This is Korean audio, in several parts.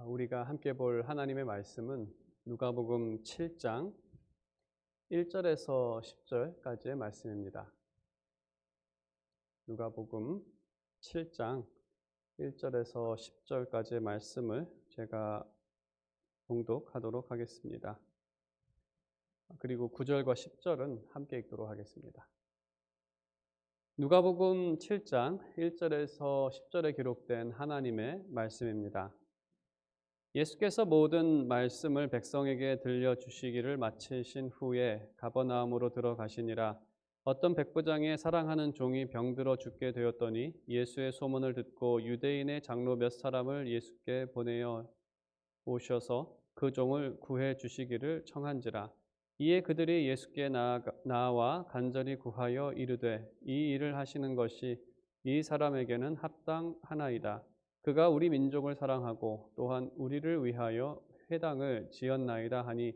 우리가 함께 볼 하나님의 말씀은 누가복음 7장 1절에서 10절까지의 말씀입니다. 누가복음 7장 1절에서 10절까지의 말씀을 제가 봉독하도록 하겠습니다. 그리고 9절과 10절은 함께 읽도록 하겠습니다. 누가복음 7장 1절에서 10절에 기록된 하나님의 말씀입니다. 예수께서 모든 말씀을 백성에게 들려주시기를 마치신 후에 가버나움으로 들어가시니라. 어떤 백부장의 사랑하는 종이 병들어 죽게 되었더니 예수의 소문을 듣고 유대인의 장로 몇 사람을 예수께 보내어 오셔서 그 종을 구해 주시기를 청한지라. 이에 그들이 예수께 나와 간절히 구하여 이르되 이 일을 하시는 것이 이 사람에게는 합당하나이다. 그가 우리 민족을 사랑하고 또한 우리를 위하여 회당을 지었나이다 하니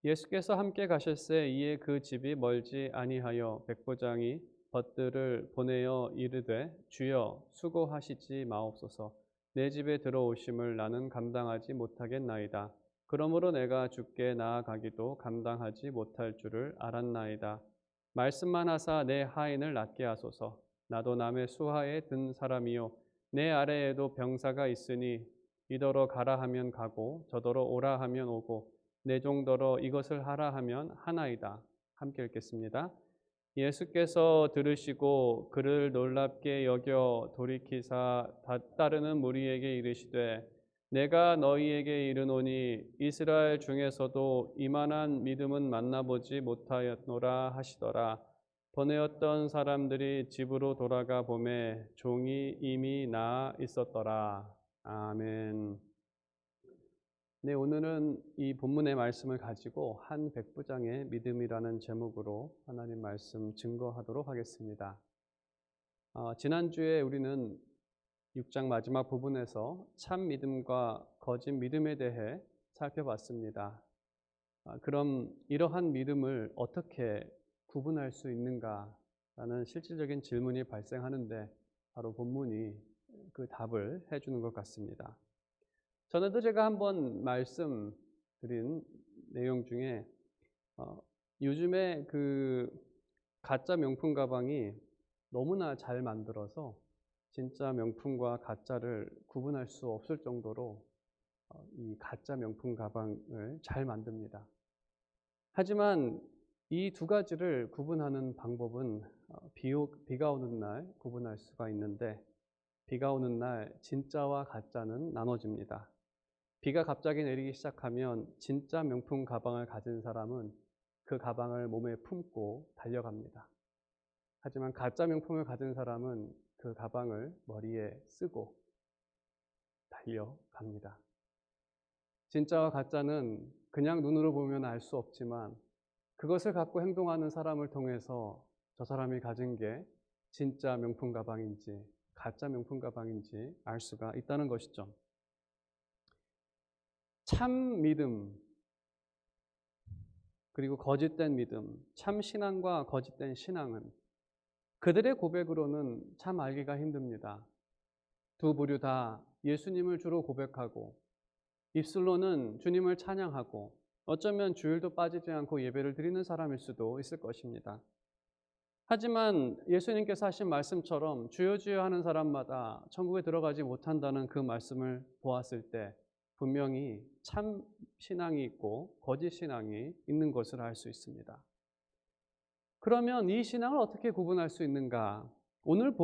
예수께서 함께 가실새 이에 그 집이 멀지 아니하여 백부장이 벗들을 보내어 이르되 주여 수고하시지 마옵소서. 내 집에 들어오심을 나는 감당하지 못하겠나이다. 그러므로 내가 주께 나아가기도 감당하지 못할 줄을 알았나이다. 말씀만 하사 내 하인을 낫게 하소서. 나도 남의 수하에 든 사람이요 내 아래에도 병사가 있으니 이더러 가라 하면 가고 저더러 오라 하면 오고 내 종더러 이것을 하라 하면 하나이다. 함께 읽겠습니다. 예수께서 들으시고 그를 놀랍게 여겨 돌이키사 따르는 무리에게 이르시되 내가 너희에게 이르노니 이스라엘 중에서도 이만한 믿음은 만나보지 못하였노라 하시더라. 보내었던 사람들이 집으로 돌아가 보매 종이 이미 나아 있었더라. 아멘. 네, 오늘은 이 본문의 말씀을 가지고 한 백부장의 믿음이라는 제목으로 하나님 말씀 증거하도록 하겠습니다. 지난주에 우리는 6장 마지막 부분에서 참 믿음과 거짓 믿음에 대해 살펴봤습니다. 그럼 이러한 믿음을 어떻게 구분할 수 있는가라는 실질적인 질문이 발생하는데 바로 본문이 그 답을 해주는 것 같습니다. 전에도 제가 한번 말씀드린 내용 중에 요즘에 그 가짜 명품 가방이 너무나 잘 만들어서 진짜 명품과 가짜를 구분할 수 없을 정도로 이 가짜 명품 가방을 잘 만듭니다. 하지만 이 두 가지를 구분하는 방법은 비가 오는 날 구분할 수가 있는데 비가 오는 날 진짜와 가짜는 나눠집니다. 비가 갑자기 내리기 시작하면 진짜 명품 가방을 가진 사람은 그 가방을 몸에 품고 달려갑니다. 하지만 가짜 명품을 가진 사람은 그 가방을 머리에 쓰고 달려갑니다. 진짜와 가짜는 그냥 눈으로 보면 알 수 없지만 그것을 갖고 행동하는 사람을 통해서 저 사람이 가진 게 진짜 명품 가방인지 가짜 명품 가방인지 알 수가 있다는 것이죠. 참 믿음 그리고 거짓된 믿음, 참 신앙과 거짓된 신앙은 그들의 고백으로는 참 알기가 힘듭니다. 두 부류 다 예수님을 주로 고백하고 입술로는 주님을 찬양하고 어쩌면 주일도 빠지지 않고 예배를 드리는 사람일 수도 있을 것입니다. 하지만 예수님께서 하신 말씀처럼 주여 주여 하는 사람마다 천국에 들어가지 못한다는 그 말씀을 보았을 때 분명히 참 신앙이 있고 거짓 신앙이 있는 것을 알 수 있습니다. 그러면 이 신앙을 어떻게 구분할 수 있는가? 오늘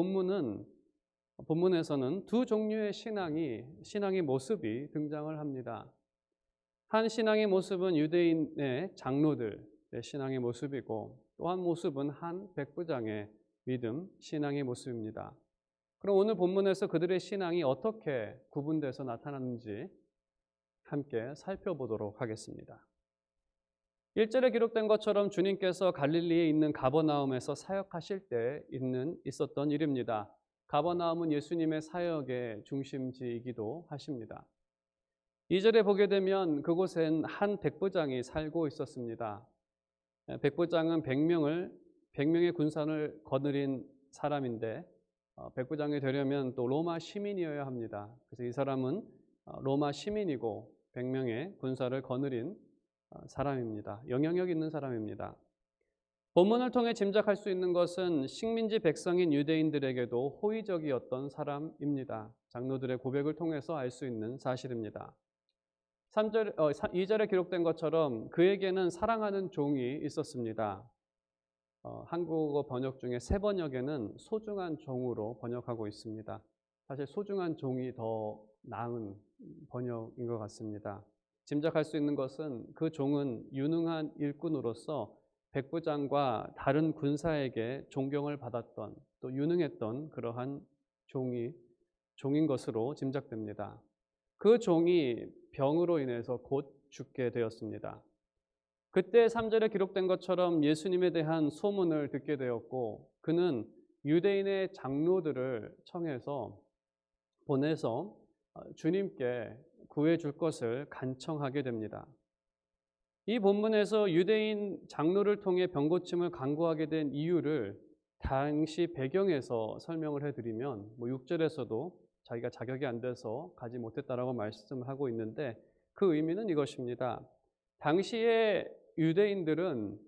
본문에서는 두 종류의 신앙의 모습이 등장을 합니다. 한 신앙의 모습은 유대인의 장로들의 신앙의 모습이고 또 한 모습은 한 백부장의 믿음, 신앙의 모습입니다. 그럼 오늘 본문에서 그들의 신앙이 어떻게 구분돼서 나타났는지 함께 살펴보도록 하겠습니다. 1절에 기록된 것처럼 주님께서 갈릴리에 있는 가버나움에서 사역하실 때 있었던 일입니다. 가버나움은 예수님의 사역의 중심지이기도 하십니다. 2절에 보게 되면 그곳엔 한 백부장이 살고 있었습니다. 백부장은 100명의 군사를 거느린 사람인데 백부장이 되려면 또 로마 시민이어야 합니다. 그래서 이 사람은 로마 시민이고 100명의 군사를 거느린 사람입니다. 영향력 있는 사람입니다. 본문을 통해 짐작할 수 있는 것은 식민지 백성인 유대인들에게도 호의적이었던 사람입니다. 장로들의 고백을 통해서 알 수 있는 사실입니다. 2절에 기록된 것처럼 그에게는 사랑하는 종이 있었습니다. 한국어 번역 중에 새 번역에는 소중한 종으로 번역하고 있습니다. 사실 소중한 종이 더 나은 번역인 것 같습니다. 짐작할 수 있는 것은 그 종은 유능한 일꾼으로서 백부장과 다른 군사에게 존경을 받았던 또 유능했던 그러한 종인 것으로 짐작됩니다. 그 종이 병으로 인해서 곧 죽게 되었습니다. 그때 3절에 기록된 것처럼 예수님에 대한 소문을 듣게 되었고 그는 유대인의 장로들을 청해서 보내서 주님께 구해줄 것을 간청하게 됩니다. 이 본문에서 유대인 장로를 통해 병고침을 간구하게 된 이유를 당시 배경에서 설명을 해드리면 6절에서도 자기가 자격이 안 돼서 가지 못했다라고 말씀을 하고 있는데 그 의미는 이것입니다. 당시에 유대인들은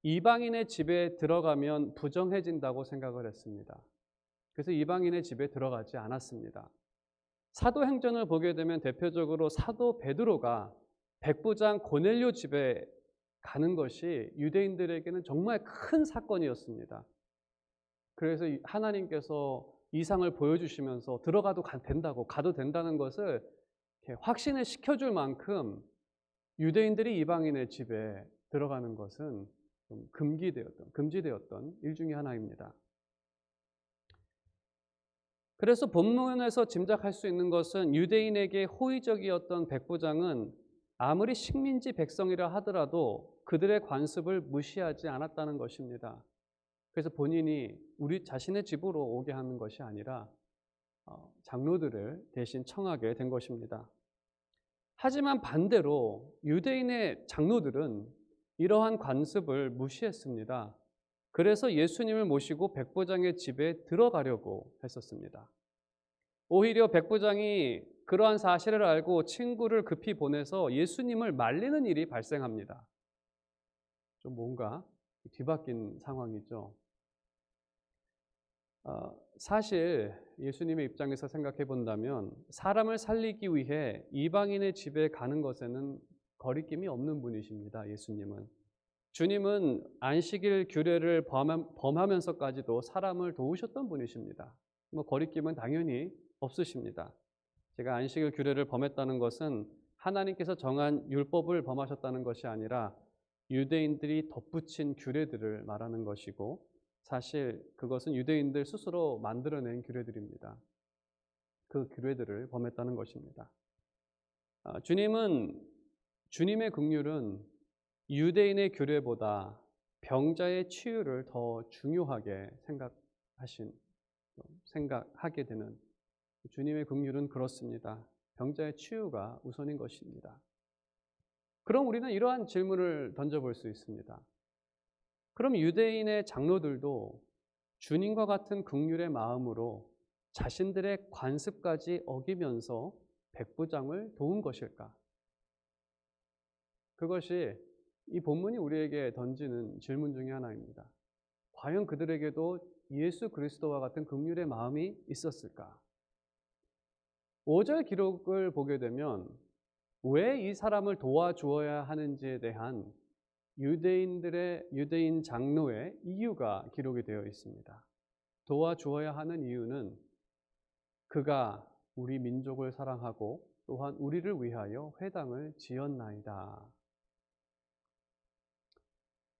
이방인의 집에 들어가면 부정해진다고 생각을 했습니다. 그래서 이방인의 집에 들어가지 않았습니다. 사도행전을 보게 되면 대표적으로 사도 베드로가 백부장 고넬료 집에 가는 것이 유대인들에게는 정말 큰 사건이었습니다. 그래서 하나님께서 이상을 보여주시면서 들어가도 된다고 가도 된다는 것을 확신을 시켜줄 만큼 유대인들이 이방인의 집에 들어가는 것은 좀 금지되었던 일 중에 하나입니다. 그래서 본문에서 짐작할 수 있는 것은 유대인에게 호의적이었던 백부장은 아무리 식민지 백성이라 하더라도 그들의 관습을 무시하지 않았다는 것입니다. 그래서 본인이 우리 자신의 집으로 오게 하는 것이 아니라 장로들을 대신 청하게 된 것입니다. 하지만 반대로 유대인의 장로들은 이러한 관습을 무시했습니다. 그래서 예수님을 모시고 백부장의 집에 들어가려고 했었습니다. 오히려 백부장이 그러한 사실을 알고 친구를 급히 보내서 예수님을 말리는 일이 발생합니다. 좀 뭔가 뒤바뀐 상황이죠. 사실 예수님의 입장에서 생각해 본다면 사람을 살리기 위해 이방인의 집에 가는 것에는 거리낌이 없는 분이십니다. 예수님은. 주님은 안식일 규례를 범하면서까지도 사람을 도우셨던 분이십니다. 거리낌은 당연히 없으십니다. 제가 안식일 규례를 범했다는 것은 하나님께서 정한 율법을 범하셨다는 것이 아니라 유대인들이 덧붙인 규례들을 말하는 것이고 사실 그것은 유대인들 스스로 만들어낸 규례들입니다. 그 규례들을 범했다는 것입니다. 주님의 긍휼은 유대인의 규례보다 병자의 치유를 더 중요하게 생각하게 되는 주님의 긍휼은 그렇습니다. 병자의 치유가 우선인 것입니다. 그럼 우리는 이러한 질문을 던져볼 수 있습니다. 그럼 유대인의 장로들도 주님과 같은 긍휼의 마음으로 자신들의 관습까지 어기면서 백부장을 도운 것일까? 그것이 이 본문이 우리에게 던지는 질문 중에 하나입니다. 과연 그들에게도 예수 그리스도와 같은 긍휼의 마음이 있었을까? 5절 기록을 보게 되면 왜 이 사람을 도와주어야 하는지에 대한 유대인 장로의 이유가 기록이 되어 있습니다. 도와주어야 하는 이유는 그가 우리 민족을 사랑하고 또한 우리를 위하여 회당을 지었나이다.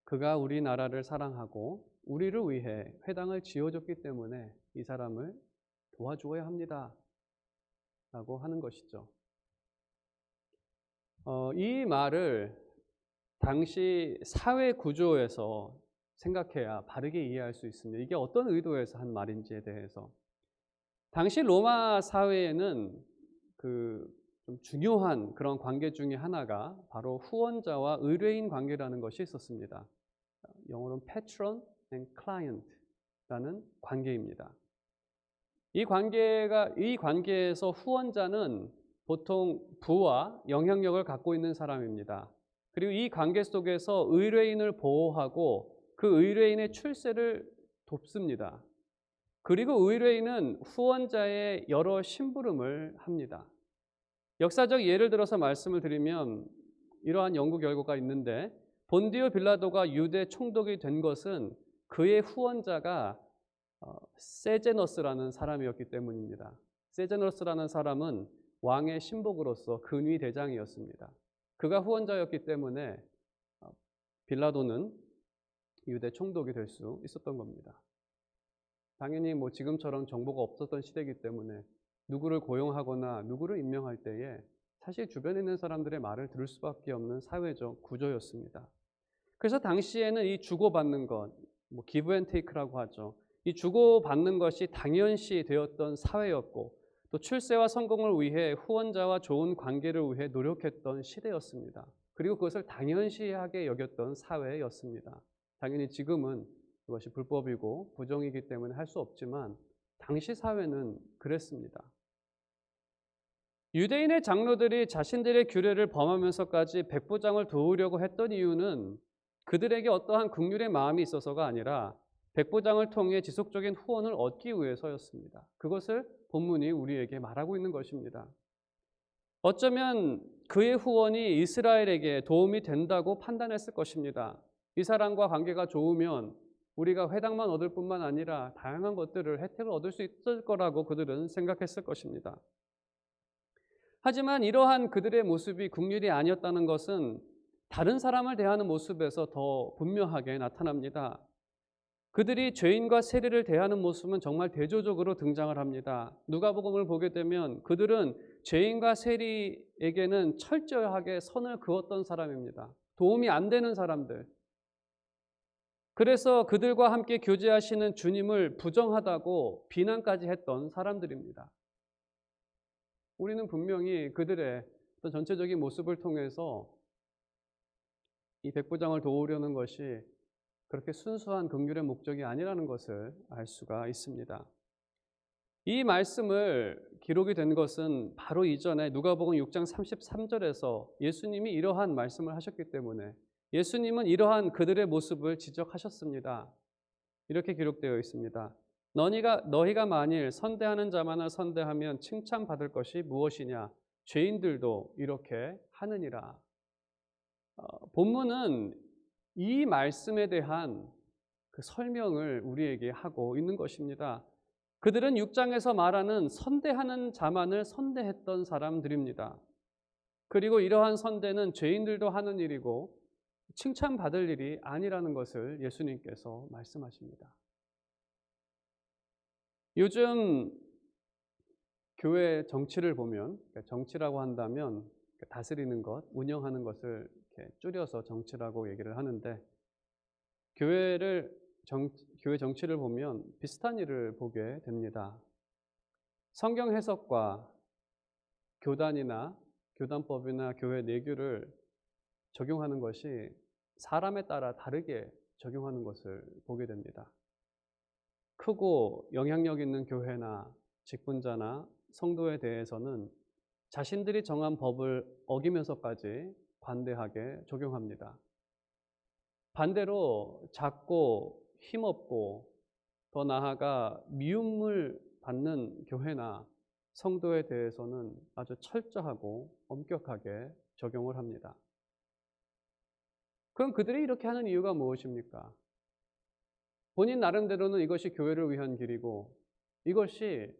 그가 우리나라를 사랑하고 우리를 위해 회당을 지어줬기 때문에 이 사람을 도와주어야 합니다. 라고 하는 것이죠. 이 말을 당시 사회 구조에서 생각해야 바르게 이해할 수 있습니다. 이게 어떤 의도에서 한 말인지에 대해서. 당시 로마 사회에는 좀 중요한 그런 관계 중에 하나가 바로 후원자와 의뢰인 관계라는 것이 있었습니다. 영어로는 patron and client라는 관계입니다. 이 관계에서 후원자는 보통 부와 영향력을 갖고 있는 사람입니다. 그리고 이 관계 속에서 의뢰인을 보호하고 그 의뢰인의 출세를 돕습니다. 그리고 의뢰인은 후원자의 여러 심부름을 합니다. 역사적 예를 들어서 말씀을 드리면 이러한 연구 결과가 있는데, 본디오 빌라도가 유대 총독이 된 것은 그의 후원자가 세제너스라는 사람이었기 때문입니다. 세제너스라는 사람은 왕의 신복으로서 근위 대장이었습니다. 그가 후원자였기 때문에 빌라도는 유대 총독이 될 수 있었던 겁니다. 당연히 지금처럼 정보가 없었던 시대이기 때문에 누구를 고용하거나 누구를 임명할 때에 사실 주변에 있는 사람들의 말을 들을 수밖에 없는 사회적 구조였습니다. 그래서 당시에는 이 주고받는 것, 기브 앤 테이크라고 하죠. 이 주고받는 것이 당연시 되었던 사회였고, 또 출세와 성공을 위해 후원자와 좋은 관계를 위해 노력했던 시대였습니다. 그리고 그것을 당연시하게 여겼던 사회였습니다. 당연히 지금은 그것이 불법이고 부정이기 때문에 할 수 없지만 당시 사회는 그랬습니다. 유대인의 장로들이 자신들의 규례를 범하면서까지 백부장을 도우려고 했던 이유는 그들에게 어떠한 긍휼의 마음이 있어서가 아니라 백부장을 통해 지속적인 후원을 얻기 위해서였습니다. 그것을 본문이 우리에게 말하고 있는 것입니다. 어쩌면 그의 후원이 이스라엘에게 도움이 된다고 판단했을 것입니다. 이 사람과 관계가 좋으면 우리가 회당만 얻을 뿐만 아니라 다양한 것들을, 혜택을 얻을 수 있을 거라고 그들은 생각했을 것입니다. 하지만 이러한 그들의 모습이 긍휼이 아니었다는 것은 다른 사람을 대하는 모습에서 더 분명하게 나타납니다. 그들이 죄인과 세리를 대하는 모습은 정말 대조적으로 등장을 합니다. 누가복음을 보게 되면 그들은 죄인과 세리에게는 철저하게 선을 그었던 사람입니다. 도움이 안 되는 사람들. 그래서 그들과 함께 교제하시는 주님을 부정하다고 비난까지 했던 사람들입니다. 우리는 분명히 그들의 어떤 전체적인 모습을 통해서 이 백부장을 도우려는 것이 그렇게 순수한 긍휼의 목적이 아니라는 것을 알 수가 있습니다. 이 말씀을 기록이 된 것은 바로 이전에 누가복음 6장 33절에서 예수님이 이러한 말씀을 하셨기 때문에 예수님은 이러한 그들의 모습을 지적하셨습니다. 이렇게 기록되어 있습니다. 너희가 만일 선대하는 자만을 선대하면 칭찬받을 것이 무엇이냐? 죄인들도 이렇게 하느니라. 본문은 이 말씀에 대한 그 설명을 우리에게 하고 있는 것입니다. 그들은 6장에서 말하는 선대하는 자만을 선대했던 사람들입니다. 그리고 이러한 선대는 죄인들도 하는 일이고 칭찬받을 일이 아니라는 것을 예수님께서 말씀하십니다. 요즘 교회 정치를 보면, 정치라고 한다면 다스리는 것, 운영하는 것을 이렇게 줄여서 정치라고 얘기를 하는데, 교회 정치를 보면 비슷한 일을 보게 됩니다. 성경 해석과 교단이나 교단법이나 교회 내규를 적용하는 것이 사람에 따라 다르게 적용하는 것을 보게 됩니다. 크고 영향력 있는 교회나 직분자나 성도에 대해서는 자신들이 정한 법을 어기면서까지 관대하게 적용합니다. 반대로 작고 힘없고 더 나아가 미움을 받는 교회나 성도에 대해서는 아주 철저하고 엄격하게 적용을 합니다. 그럼 그들이 이렇게 하는 이유가 무엇입니까? 본인 나름대로는 이것이 교회를 위한 길이고 이것이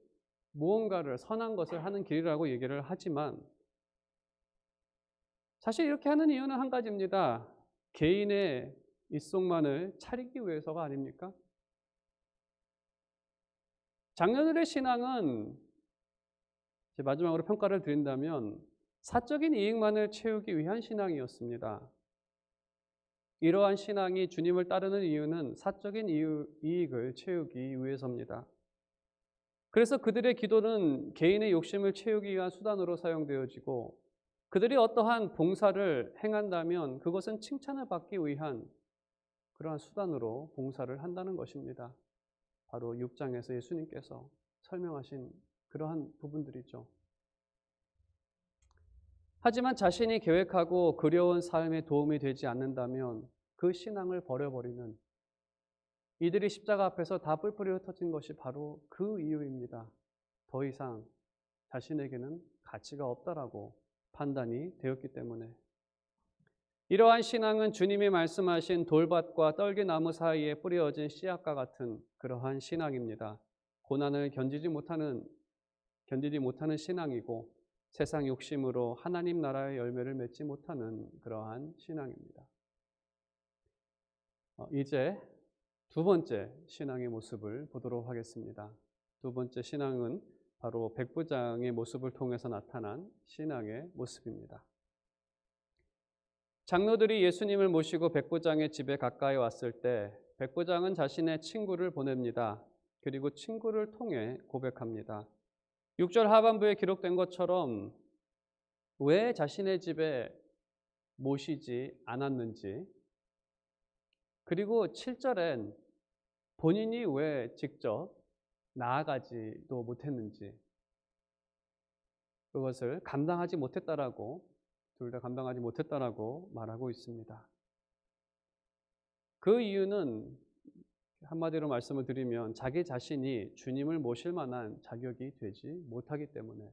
무언가를 선한 것을 하는 길이라고 얘기를 하지만 사실 이렇게 하는 이유는 한 가지입니다. 개인의 입속만을 차리기 위해서가 아닙니까? 장로들의 신앙은 마지막으로 평가를 드린다면 사적인 이익만을 채우기 위한 신앙이었습니다. 이러한 신앙이 주님을 따르는 이유는 사적인 이익을 채우기 위해서입니다. 그래서 그들의 기도는 개인의 욕심을 채우기 위한 수단으로 사용되어지고 그들이 어떠한 봉사를 행한다면 그것은 칭찬을 받기 위한 그러한 수단으로 봉사를 한다는 것입니다. 바로 6장에서 예수님께서 설명하신 그러한 부분들이죠. 하지만 자신이 계획하고 그려온 삶에 도움이 되지 않는다면 그 신앙을 버려버리는, 이들이 십자가 앞에서 다 뿔뿔이 흩어진 것이 바로 그 이유입니다. 더 이상 자신에게는 가치가 없다라고 판단이 되었기 때문에. 이러한 신앙은 주님이 말씀하신 돌밭과 떨기나무 사이에 뿌려진 씨앗과 같은 그러한 신앙입니다. 고난을 견디지 못하는 신앙이고 세상 욕심으로 하나님 나라의 열매를 맺지 못하는 그러한 신앙입니다. 이제 두 번째 신앙의 모습을 보도록 하겠습니다. 두 번째 신앙은 바로 백부장의 모습을 통해서 나타난 신앙의 모습입니다. 장로들이 예수님을 모시고 백부장의 집에 가까이 왔을 때 백부장은 자신의 친구를 보냅니다. 그리고 친구를 통해 고백합니다. 6절 하반부에 기록된 것처럼 왜 자신의 집에 모시지 않았는지, 그리고 7절엔 본인이 왜 직접 나아가지도 못했는지, 그것을 감당하지 못했다라고, 둘 다 감당하지 못했다라고 말하고 있습니다. 그 이유는 한마디로 말씀을 드리면 자기 자신이 주님을 모실 만한 자격이 되지 못하기 때문에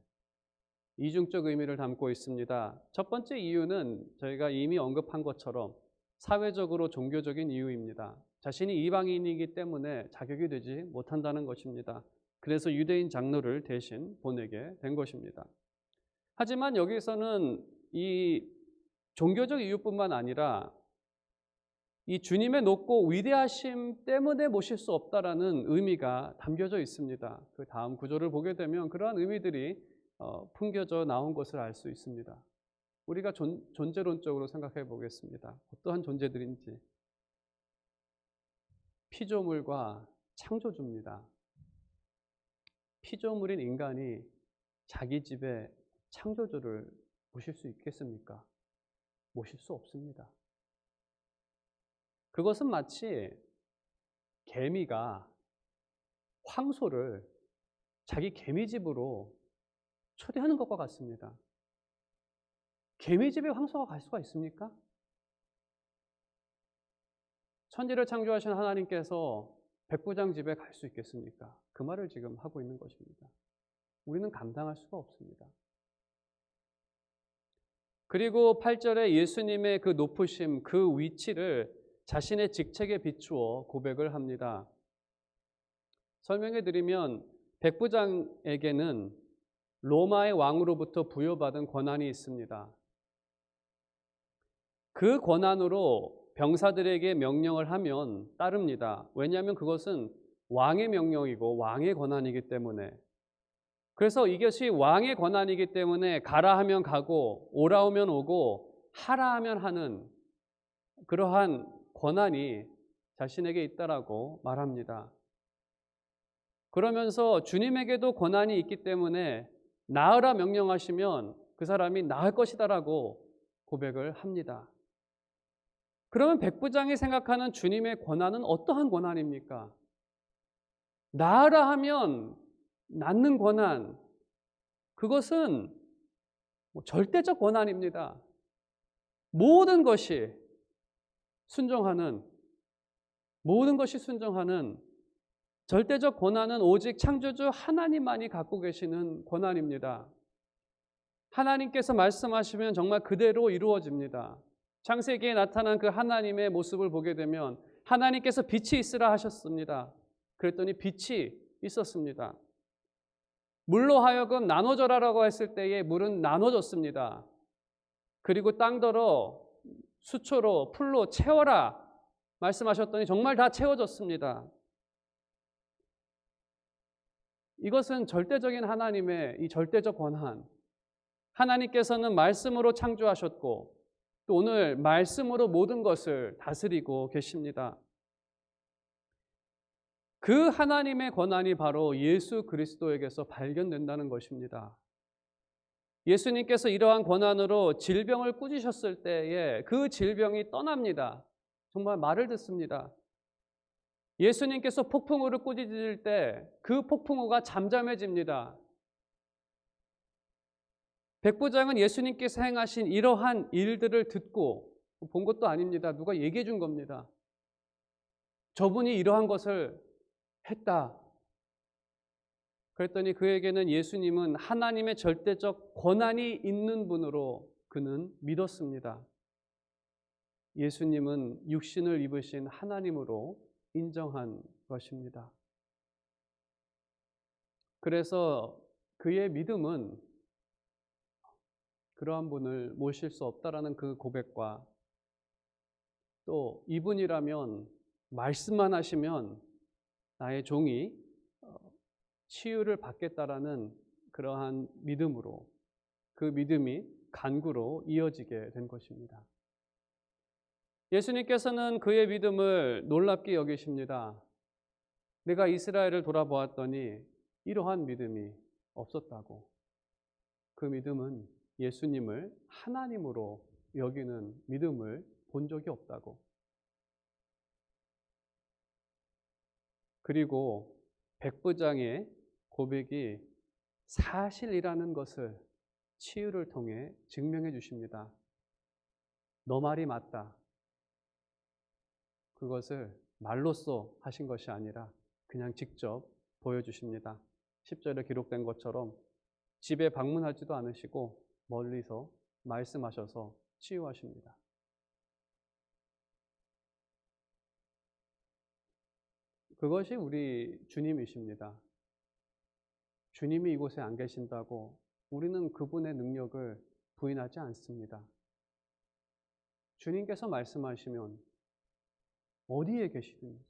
이중적 의미를 담고 있습니다. 첫 번째 이유는 저희가 이미 언급한 것처럼 사회적으로 종교적인 이유입니다. 자신이 이방인이기 때문에 자격이 되지 못한다는 것입니다. 그래서 유대인 장로를 대신 보내게 된 것입니다. 하지만 여기서는 이 종교적 이유뿐만 아니라 이 주님의 높고 위대하심 때문에 모실 수 없다라는 의미가 담겨져 있습니다. 그 다음 구절을 보게 되면 그러한 의미들이 풍겨져 나온 것을 알 수 있습니다. 우리가 존재론적으로 생각해 보겠습니다. 어떠한 존재들인지. 피조물과 창조주입니다. 피조물인 인간이 자기 집에 창조주를 모실 수 있겠습니까? 모실 수 없습니다. 그것은 마치 개미가 황소를 자기 개미집으로 초대하는 것과 같습니다. 개미집에 황소가 갈 수가 있습니까? 천지를 창조하신 하나님께서 백부장 집에 갈 수 있겠습니까? 그 말을 지금 하고 있는 것입니다. 우리는 감당할 수가 없습니다. 그리고 8절에 예수님의 그 높으심, 그 위치를 자신의 직책에 비추어 고백을 합니다. 설명해 드리면 백부장에게는 로마의 왕으로부터 부여받은 권한이 있습니다. 그 권한으로 병사들에게 명령을 하면 따릅니다. 왜냐하면 그것은 왕의 명령이고 왕의 권한이기 때문에. 그래서 이것이 왕의 권한이기 때문에 가라 하면 가고 오라 하면 오고 하라 하면 하는 그러한 권한이 자신에게 있다라고 말합니다. 그러면서 주님에게도 권한이 있기 때문에 나으라 명령하시면 그 사람이 나을 것이다라고 고백을 합니다. 그러면 백부장이 생각하는 주님의 권한은 어떠한 권한입니까? 나으라 하면 낫는 권한, 그것은 절대적 권한입니다. 모든 것이 순종하는 절대적 권한은 오직 창조주 하나님만이 갖고 계시는 권한입니다. 하나님께서 말씀하시면 정말 그대로 이루어집니다. 창세기에 나타난 그 하나님의 모습을 보게 되면 하나님께서 빛이 있으라 하셨습니다. 그랬더니 빛이 있었습니다. 물로 하여금 나눠져라라고 했을 때에 물은 나눠졌습니다. 그리고 땅더러 수초로 풀로 채워라 말씀하셨더니 정말 다 채워졌습니다. 이것은 절대적인 하나님의 이 절대적 권한, 하나님께서는 말씀으로 창조하셨고 또 오늘 말씀으로 모든 것을 다스리고 계십니다. 그 하나님의 권한이 바로 예수 그리스도에게서 발견된다는 것입니다. 예수님께서 이러한 권한으로 질병을 꾸짖으셨을 때에 그 질병이 떠납니다. 정말 말을 듣습니다. 예수님께서 폭풍우를 꾸짖을 때 그 폭풍우가 잠잠해집니다. 백부장은 예수님께서 행하신 이러한 일들을 듣고 본 것도 아닙니다. 누가 얘기해 준 겁니다. 저분이 이러한 것을 했다. 그랬더니 그에게는 예수님은 하나님의 절대적 권한이 있는 분으로 그는 믿었습니다. 예수님은 육신을 입으신 하나님으로 인정한 것입니다. 그래서 그의 믿음은 그러한 분을 모실 수 없다라는 그 고백과 또 이분이라면 말씀만 하시면 나의 종이 치유를 받겠다라는 그러한 믿음으로 그 믿음이 간구로 이어지게 된 것입니다. 예수님께서는 그의 믿음을 놀랍게 여기십니다. 내가 이스라엘을 돌아보았더니 이러한 믿음이 없었다고. 그 믿음은 예수님을 하나님으로 여기는 믿음을 본 적이 없다고. 그리고 백부장의 고백이 사실이라는 것을 치유를 통해 증명해 주십니다. 너 말이 맞다. 그것을 말로써 하신 것이 아니라 그냥 직접 보여주십니다. 10절에 기록된 것처럼 집에 방문하지도 않으시고 멀리서 말씀하셔서 치유하십니다. 그것이 우리 주님이십니다. 주님이 이곳에 안 계신다고 우리는 그분의 능력을 부인하지 않습니다. 주님께서 말씀하시면 어디에 계시든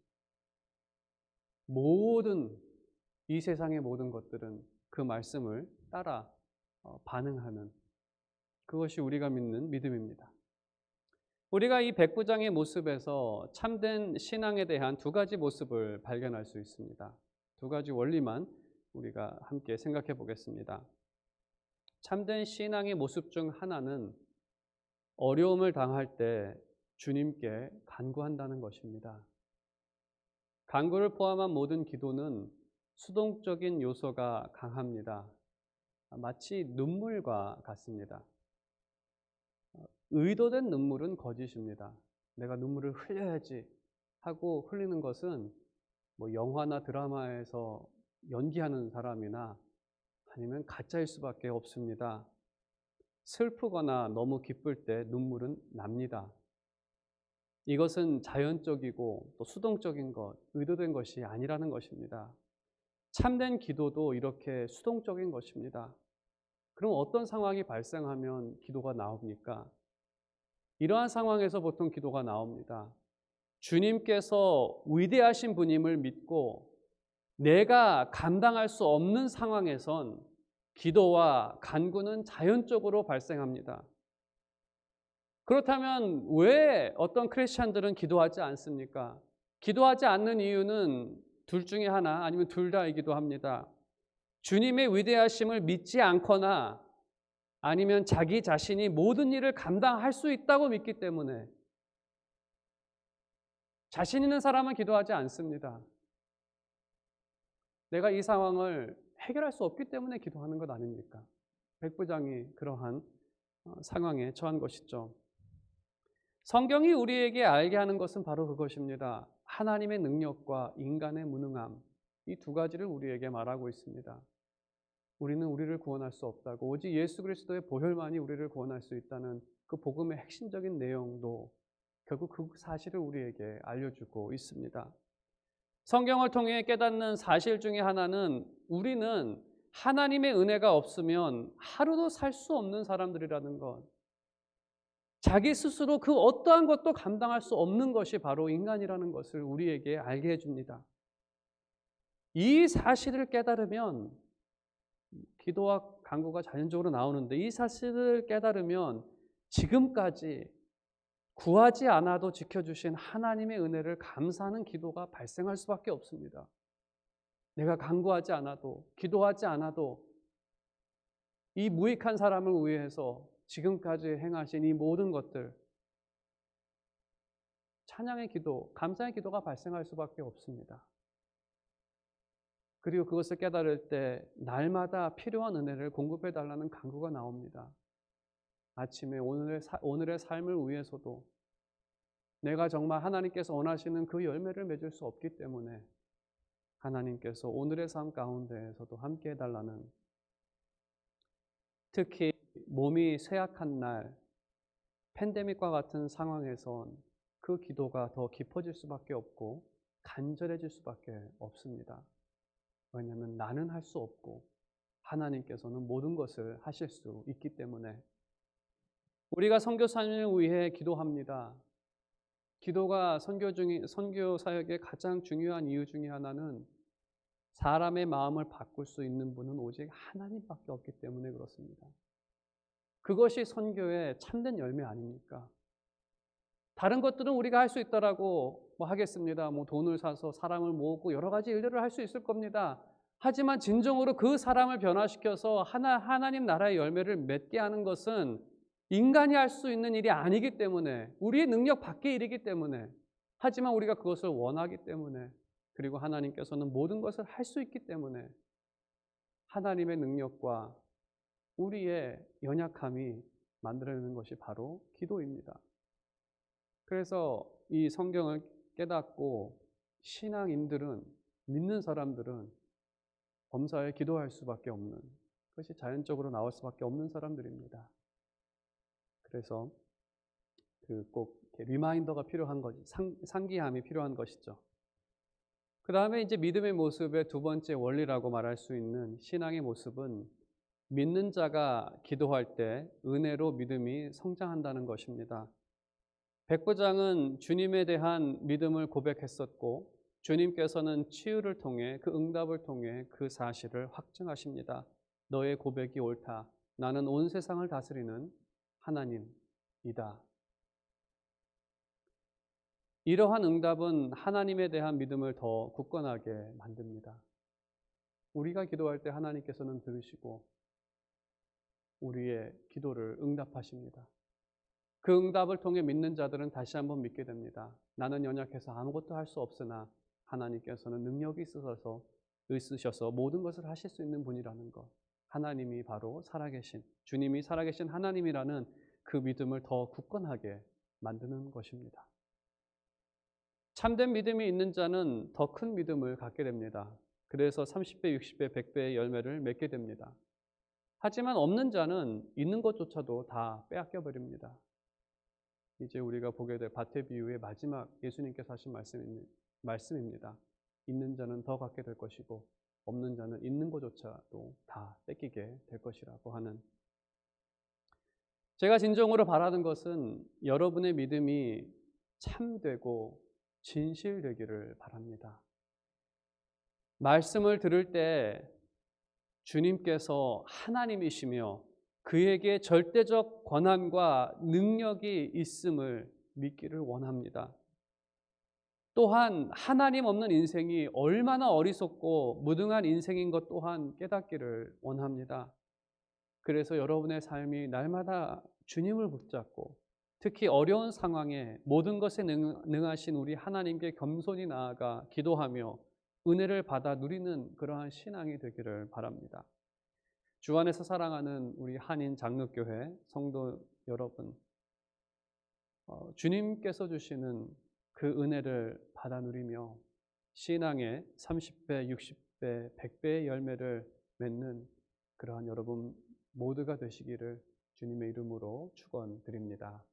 모든 이 세상의 모든 것들은 그 말씀을 따라 반응하는 그것이 우리가 믿는 믿음입니다. 우리가 이 백부장의 모습에서 참된 신앙에 대한 두 가지 모습을 발견할 수 있습니다. 두 가지 원리만 우리가 함께 생각해 보겠습니다. 참된 신앙의 모습 중 하나는 어려움을 당할 때 주님께 간구한다는 것입니다. 간구를 포함한 모든 기도는 수동적인 요소가 강합니다. 마치 눈물과 같습니다. 의도된 눈물은 거짓입니다. 내가 눈물을 흘려야지 하고 흘리는 것은 영화나 드라마에서 연기하는 사람이나 아니면 가짜일 수밖에 없습니다. 슬프거나 너무 기쁠 때 눈물은 납니다. 이것은 자연적이고 또 수동적인 것, 의도된 것이 아니라는 것입니다. 참된 기도도 이렇게 수동적인 것입니다. 그럼 어떤 상황이 발생하면 기도가 나옵니까? 이러한 상황에서 보통 기도가 나옵니다. 주님께서 위대하신 분임을 믿고 내가 감당할 수 없는 상황에선 기도와 간구는 자연적으로 발생합니다. 그렇다면 왜 어떤 크리스찬들은 기도하지 않습니까? 기도하지 않는 이유는 둘 중에 하나 아니면 둘 다이기도 합니다. 주님의 위대하심을 믿지 않거나 아니면 자기 자신이 모든 일을 감당할 수 있다고 믿기 때문에 자신 있는 사람은 기도하지 않습니다. 내가 이 상황을 해결할 수 없기 때문에 기도하는 것 아닙니까? 백부장이 그러한 상황에 처한 것이죠. 성경이 우리에게 알게 하는 것은 바로 그것입니다. 하나님의 능력과 인간의 무능함, 이 두 가지를 우리에게 말하고 있습니다. 우리는 우리를 구원할 수 없다고, 오직 예수 그리스도의 보혈만이 우리를 구원할 수 있다는 그 복음의 핵심적인 내용도 결국 그 사실을 우리에게 알려주고 있습니다. 성경을 통해 깨닫는 사실 중에 하나는 우리는 하나님의 은혜가 없으면 하루도 살 수 없는 사람들이라는 것, 자기 스스로 그 어떠한 것도 감당할 수 없는 것이 바로 인간이라는 것을 우리에게 알게 해줍니다. 이 사실을 깨달으면 기도와 간구가 자연적으로 나오는데, 이 사실을 깨달으면 지금까지 구하지 않아도 지켜주신 하나님의 은혜를 감사하는 기도가 발생할 수밖에 없습니다. 내가 간구하지 않아도, 기도하지 않아도 이 무익한 사람을 위해서 지금까지 행하신 이 모든 것들, 찬양의 기도, 감사의 기도가 발생할 수밖에 없습니다. 그리고 그것을 깨달을 때 날마다 필요한 은혜를 공급해 달라는 간구가 나옵니다. 아침에 오늘의 삶을 위해서도 내가 정말 하나님께서 원하시는 그 열매를 맺을 수 없기 때문에 하나님께서 오늘의 삶 가운데에서도 함께 해달라는, 특히 몸이 쇠약한 날, 팬데믹과 같은 상황에선 그 기도가 더 깊어질 수밖에 없고 간절해질 수밖에 없습니다. 왜냐하면 나는 할 수 없고 하나님께서는 모든 것을 하실 수 있기 때문에. 우리가 선교사님을 위해 기도합니다. 기도가 선교 사역의 가장 중요한 이유 중에 하나는 사람의 마음을 바꿀 수 있는 분은 오직 하나님밖에 없기 때문에 그렇습니다. 그것이 선교의 참된 열매 아닙니까? 다른 것들은 우리가 할 수 있다라고 하겠습니다. 돈을 사서 사람을 모으고 여러 가지 일들을 할 수 있을 겁니다. 하지만 진정으로 그 사람을 변화시켜서 하나님 나라의 열매를 맺게 하는 것은 인간이 할 수 있는 일이 아니기 때문에, 우리의 능력 밖의 일이기 때문에, 하지만 우리가 그것을 원하기 때문에, 그리고 하나님께서는 모든 것을 할 수 있기 때문에 하나님의 능력과 우리의 연약함이 만들어내는 것이 바로 기도입니다. 그래서 이 성경을 깨닫고 신앙인들은, 믿는 사람들은 범사에 기도할 수밖에 없는, 그것이 자연적으로 나올 수밖에 없는 사람들입니다. 그래서 꼭 리마인더가 필요한 것이, 상기함이 필요한 것이죠. 그 다음에 이제 믿음의 모습의 두 번째 원리라고 말할 수 있는 신앙의 모습은 믿는 자가 기도할 때 은혜로 믿음이 성장한다는 것입니다. 백부장은 주님에 대한 믿음을 고백했었고 주님께서는 치유를 통해, 그 응답을 통해 그 사실을 확증하십니다. 너의 고백이 옳다. 나는 온 세상을 다스리는 하나님이다. 이러한 응답은 하나님에 대한 믿음을 더 굳건하게 만듭니다. 우리가 기도할 때 하나님께서는 들으시고 우리의 기도를 응답하십니다. 그 응답을 통해 믿는 자들은 다시 한번 믿게 됩니다. 나는 연약해서 아무것도 할 수 없으나 하나님께서는 능력이 있으셔서 모든 것을 하실 수 있는 분이라는 것, 하나님이 바로 살아계신, 주님이 살아계신 하나님이라는 그 믿음을 더 굳건하게 만드는 것입니다. 참된 믿음이 있는 자는 더 큰 믿음을 갖게 됩니다. 그래서 30배, 60배, 100배의 열매를 맺게 됩니다. 하지만 없는 자는 있는 것조차도 다 빼앗겨 버립니다. 이제 우리가 보게 될 밭의 비유의 마지막 예수님께서 하신 말씀입니다. 있는 자는 더 갖게 될 것이고 없는 자는 있는 것조차도 다 뺏기게 될 것이라고 하는, 제가 진정으로 바라는 것은 여러분의 믿음이 참되고 진실되기를 바랍니다. 말씀을 들을 때 주님께서 하나님이시며 그에게 절대적 권한과 능력이 있음을 믿기를 원합니다. 또한 하나님 없는 인생이 얼마나 어리석고 무능한 인생인 것 또한 깨닫기를 원합니다. 그래서 여러분의 삶이 날마다 주님을 붙잡고 특히 어려운 상황에 모든 것에 능하신 우리 하나님께 겸손히 나아가 기도하며 은혜를 받아 누리는 그러한 신앙이 되기를 바랍니다. 주 안에서 사랑하는 우리 한인 장로교회 성도 여러분, 주님께서 주시는 그 은혜를 받아 누리며 신앙의 30배, 60배, 100배의 열매를 맺는 그러한 여러분 모두가 되시기를 주님의 이름으로 축원드립니다.